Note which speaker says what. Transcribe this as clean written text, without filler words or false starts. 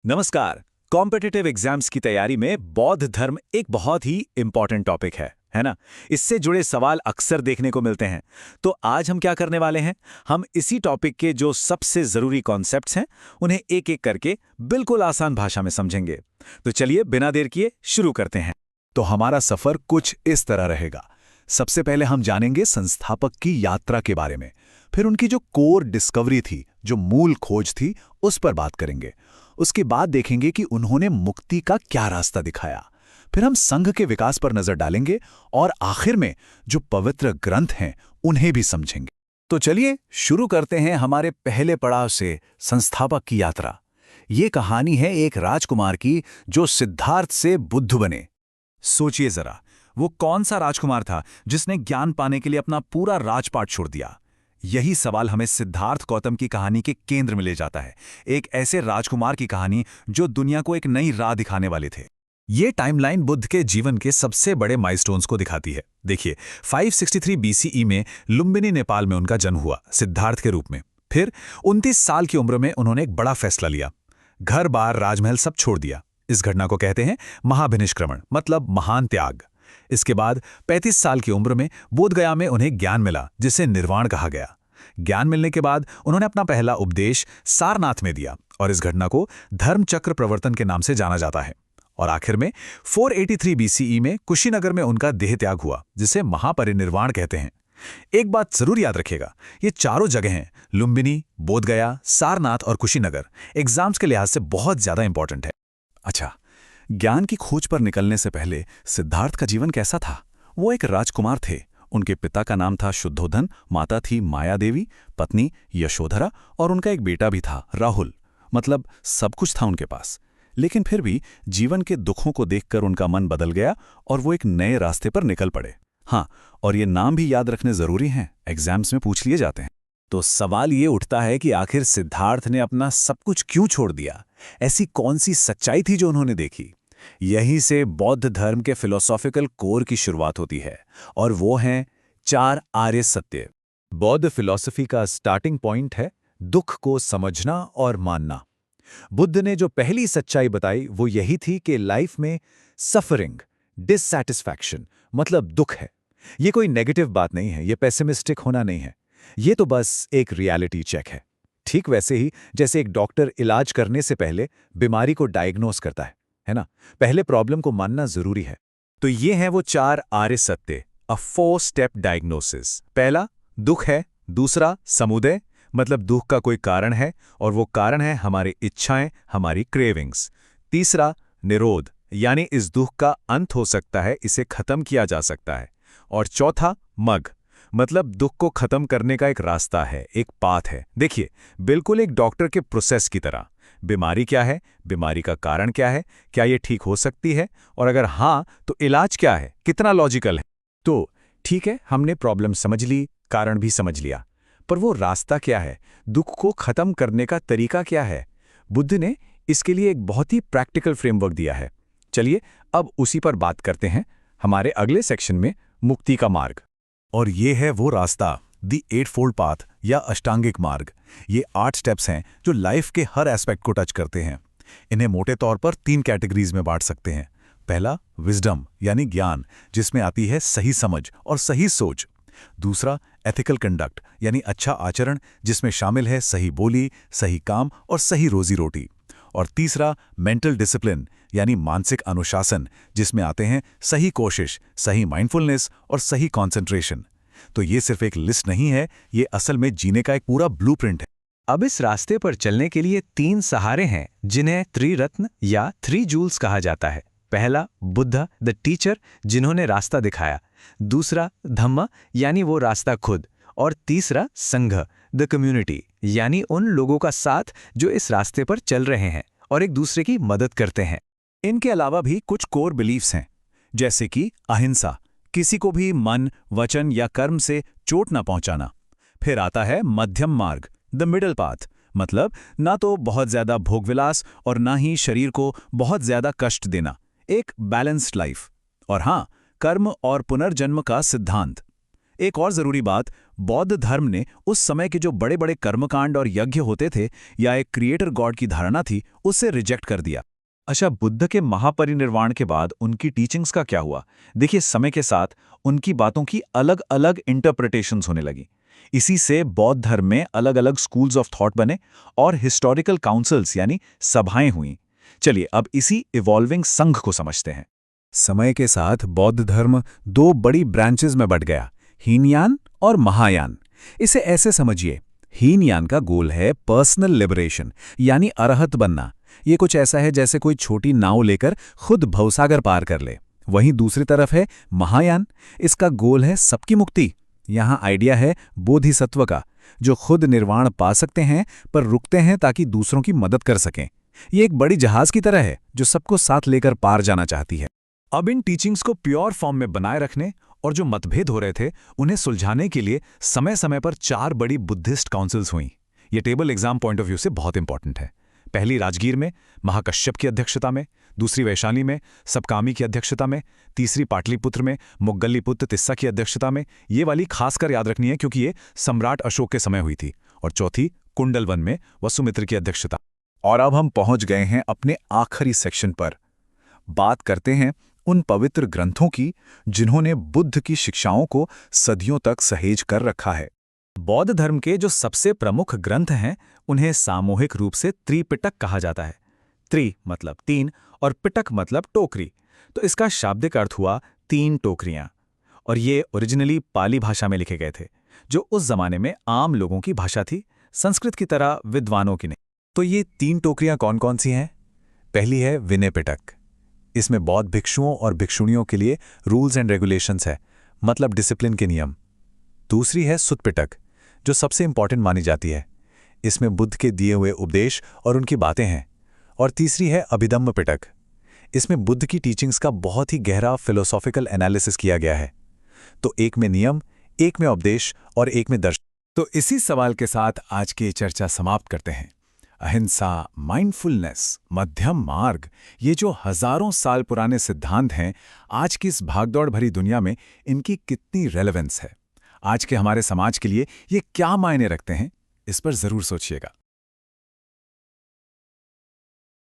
Speaker 1: नमस्कार। Competitive exams की तैयारी में बौद्ध धर्म एक बहुत ही इंपॉर्टेंट टॉपिक है ना। इससे जुड़े सवाल अक्सर देखने को मिलते हैं। तो आज हम क्या करने वाले हैं, हम इसी टॉपिक के जो सबसे जरूरी कॉन्सेप्ट्स हैं उन्हें एक एक करके बिल्कुल आसान भाषा में समझेंगे। तो चलिए बिना देर किए शुरू करते हैं। तो हमारा सफर कुछ इस तरह रहेगा। सबसे पहले हम जानेंगे संस्थापक की यात्रा के बारे में, फिर उनकी जो कोर डिस्कवरी थी, जो मूल खोज थी, उस पर बात करेंगे। उसके बाद देखेंगे कि उन्होंने मुक्ति का क्या रास्ता दिखाया। फिर हम संघ के विकास पर नजर डालेंगे और आखिर में जो पवित्र ग्रंथ हैं उन्हें भी समझेंगे। तो चलिए शुरू करते हैं हमारे पहले पड़ाव से, संस्थापक की यात्रा। ये कहानी है एक राजकुमार की जो सिद्धार्थ से बुद्ध बने। सोचिए जरा, वो कौन सा राजकुमार था जिसने ज्ञान पाने के लिए अपना पूरा राजपाट छोड़ दिया। यही सवाल हमें सिद्धार्थ गौतम की कहानी के केंद्र में ले जाता है। एक ऐसे राजकुमार की कहानी जो दुनिया को एक नई राह दिखाने वाले थे। ये टाइमलाइन बुद्ध के जीवन के सबसे बड़े माइलस्टोन्स को दिखाती है। देखिए, 563 बीसीई में लुम्बिनी, नेपाल में उनका जन्म हुआ, सिद्धार्थ के रूप में। फिर 29 साल की उम्र में उन्होंने एक बड़ा फैसला लिया। घर बार राजमहल सब छोड़ दिया। इस घटना को कहते हैं महाभिनिष्क्रमण, मतलब महान त्याग। इसके बाद 35 साल की उम्र में बोधगया में उन्हें ज्ञान मिला, जिसे निर्वाण कहा गया। ज्ञान मिलने के बाद उन्होंने अपना पहला उपदेश सारनाथ में दिया और इस घटना को धर्म चक्र प्रवर्तन के नाम से जाना जाता है। और आखिर में 483 बीसीई में कुशीनगर में उनका देह त्याग हुआ, जिसे महापरिनिर्वाण कहते हैं। एक बात जरूर याद रखिएगा, ये चारों जगहें, लुम्बिनी, बोधगया, सारनाथ और कुशीनगर, एग्जाम्स के लिहाज से बहुत ज्यादा इंपॉर्टेंट है। अच्छा, ज्ञान की खोज पर निकलने से पहले सिद्धार्थ का जीवन कैसा था? वो एक राजकुमार थे। उनके पिता का नाम था शुद्धोधन, माता थी माया देवी, पत्नी यशोधरा और उनका एक बेटा भी था, राहुल। मतलब सब कुछ था उनके पास। लेकिन फिर भी जीवन के दुखों को देखकर उनका मन बदल गया और वो एक नए रास्ते पर निकल पड़े। हाँ, और ये नाम भी याद रखने जरूरी हैं, एग्जाम्स में पूछ लिए जाते हैं। तो सवाल ये उठता है कि आखिर सिद्धार्थ ने अपना सब कुछ क्यों छोड़ दिया? ऐसी कौन सी सच्चाई थी जो उन्होंने देखी? यहीं से बौद्ध धर्म के फिलोसॉफिकल कोर की शुरुआत होती है, और वो हैं 4 आर्य सत्य। बौद्ध फिलॉसफी का स्टार्टिंग पॉइंट है दुख को समझना और मानना। बुद्ध ने जो पहली सच्चाई बताई वो यही थी कि लाइफ में सफरिंग, डिससैटिस्फैक्शन, मतलब दुख है। ये कोई नेगेटिव बात नहीं है, ये पेसिमिस्टिक होना नहीं है। ये तो बस एक रियलिटी चेक है। ठीक वैसे ही जैसे एक डॉक्टर इलाज करने से पहले बीमारी को डायग्नोस करता है ना? पहले प्रॉब्लम को मानना जरूरी है। तो ये हैं वो 4 आर्य सत्य, अ 4 स्टेप डायग्नोसिस। पहला दुख है, दूसरा समुदय, मतलब दुख का कोई कारण है और वो कारण है हमारी इच्छाएं, हमारी क्रेविंग्स। तीसरा निरोध, यानी इस दुख का अंत हो सकता है, इसे खत्म किया जा सकता है। और चौथा मग, मतलब दुख को खत्म करने का एक रास्ता है, एक पाथ है। देखिए, बिल्कुल एक डॉक्टर के प्रोसेस की तरह। बीमारी क्या है, बीमारी का कारण क्या है, क्या ये ठीक हो सकती है, और अगर हाँ तो इलाज क्या है, कितना लॉजिकल है। तो ठीक है, हमने प्रॉब्लम समझ ली, कारण भी समझ लिया, पर वो रास्ता क्या है, दुख को खत्म करने का तरीका क्या है? बुद्ध ने इसके लिए एक बहुत ही प्रैक्टिकल फ्रेमवर्क दिया है। चलिए अब उसी पर बात करते हैं हमारे अगले सेक्शन में, मुक्ति का मार्ग। और ये है वो रास्ता, द 8 पाथ या अष्टांगिक मार्ग। ये 8 स्टेप्स हैं जो लाइफ के हर एस्पेक्ट को टच करते हैं। इन्हें मोटे तौर पर 3 कैटेगरीज में बांट सकते हैं। पहला विजडम, यानी ज्ञान, जिसमें आती है सही समझ और सही सोच। दूसरा एथिकल कंडक्ट, यानी अच्छा आचरण, जिसमें शामिल है सही बोली, सही काम और सही रोजी रोटी। और तीसरा मेंटल डिसिप्लिन, यानी मानसिक अनुशासन, जिसमें आते हैं सही कोशिश, सही माइंडफुलनेस और सही कंसंट्रेशन। तो ये सिर्फ एक लिस्ट नहीं है, ये असल में जीने का एक पूरा ब्लूप्रिंट है। अब इस रास्ते पर चलने के लिए 3 सहारे हैं, जिन्हें त्रिरत्न या 3 जूल्स कहा जाता है। पहला बुद्ध द टीचर, जिन्होंने रास्ता दिखाया। दूसरा धम्म, यानी वो रास्ता खुद। और तीसरा संघ द कम्युनिटी, यानी उन लोगों का साथ जो इस रास्ते पर चल रहे हैं और एक दूसरे की मदद करते हैं। इनके अलावा भी कुछ कोर बिलीफ्स हैं, जैसे कि अहिंसा, किसी को भी मन, वचन या कर्म से चोट न पहुंचाना। फिर आता है मध्यम मार्ग, द मिडल पाथ, मतलब ना तो बहुत ज्यादा भोगविलास और ना ही शरीर को बहुत ज्यादा कष्ट देना, एक बैलेंस्ड लाइफ। और हाँ, कर्म और पुनर्जन्म का सिद्धांत। एक और जरूरी बात, बौद्ध धर्म ने उस समय के जो बड़े बड़े कर्मकांड और यज्ञ होते थे या एक क्रिएटर गॉड की धारणा थी, उससे रिजेक्ट कर दिया। अच्छा, बुद्ध के महापरिनिर्वाण के बाद उनकी टीचिंग्स का क्या हुआ? देखिए, समय के साथ उनकी बातों की अलग अलग इंटरप्रिटेशंस होने लगी। इसी से बौद्ध धर्म में अलग अलग स्कूल्स ऑफ थॉट बने और हिस्टोरिकल काउंसिल्स यानी सभाएं हुईं। चलिए अब इसी इवॉल्विंग संघ को समझते हैं। समय के साथ बौद्ध धर्म दो बड़ी ब्रांचेस में बंट गया, हीनयान और महायान। इसे ऐसे समझिए, हीनयान का गोल है पर्सनल लिबरेशन यानी अरहत बनना। ये कुछ ऐसा है जैसे कोई छोटी नाव लेकर खुद भवसागर पार कर ले। वहीं दूसरी तरफ है महायान, इसका गोल है सबकी मुक्ति। यहाँ आइडिया है बोधिसत्व का, जो खुद निर्वाण पा सकते हैं पर रुकते हैं ताकि दूसरों की मदद कर सकें। ये एक बड़ी जहाज की तरह है जो सबको साथ लेकर पार जाना चाहती है। अब इन टीचिंग्स को प्योर फॉर्म में बनाए रखने और जो मतभेद हो रहे थे उन्हें सुलझाने के लिए समय समय पर 4 बड़ी बुद्धिस्ट काउंसिल्स हुई। ये table exam point of view से बहुत इंपॉर्टेंट है। पहली राजगीर में महाकश्यप की अध्यक्षता में, दूसरी वैशाली में सबकामी की अध्यक्षता में, तीसरी पाटलिपुत्र में मुगल्लीपुत्र तिस्सा की अध्यक्षता में, ये वाली खासकर याद रखनी है क्योंकि ये सम्राट अशोक के समय हुई थी, और चौथी कुंडलवन में वसुमित्र की अध्यक्षता। और अब हम पहुंच गए हैं अपने आखिरी सेक्शन पर। बात करते हैं उन पवित्र ग्रंथों की जिन्होंने बुद्ध की शिक्षाओं को सदियों तक सहेज कर रखा है। बौद्ध धर्म के जो सबसे प्रमुख ग्रंथ हैं उन्हें सामूहिक रूप से त्रिपिटक कहा जाता है। त्रि मतलब 3 और पिटक मतलब टोकरी, तो इसका शाब्दिक अर्थ हुआ 3 टोकरियां। और ये ओरिजिनली पाली भाषा में लिखे गए थे, जो उस जमाने में आम लोगों की भाषा थी, संस्कृत की तरह विद्वानों की नहीं। तो ये 3 टोकरियां कौन कौन सी हैं? पहली है विनय पिटक। इसमें बौद्ध भिक्षुओं और भिक्षुणियों के लिए रूल्स एंड रेगुलेशंस है, मतलब डिसिप्लिन के नियम। दूसरी है सुत्त पिटक, जो सबसे इंपॉर्टेंट मानी जाती है। इसमें बुद्ध के दिए हुए उपदेश और उनकी बातें हैं। और तीसरी है अभिधम्म पिटक। इसमें बुद्ध की टीचिंग्स का बहुत ही गहरा फिलोसॉफिकल एनालिसिस किया गया है। तो एक में नियम, एक में उपदेश और एक में दर्शन। तो इसी सवाल के साथ आज की चर्चा समाप्त करते हैं। अहिंसा, माइंडफुलनेस, मध्यम मार्ग, ये जो हजारों साल पुराने सिद्धांत हैं, आज की इस भागदौड़ भरी दुनिया में इनकी कितनी रेलेवेंस है? आज के हमारे समाज के लिए ये क्या मायने रखते हैं? इस पर जरूर सोचिएगा।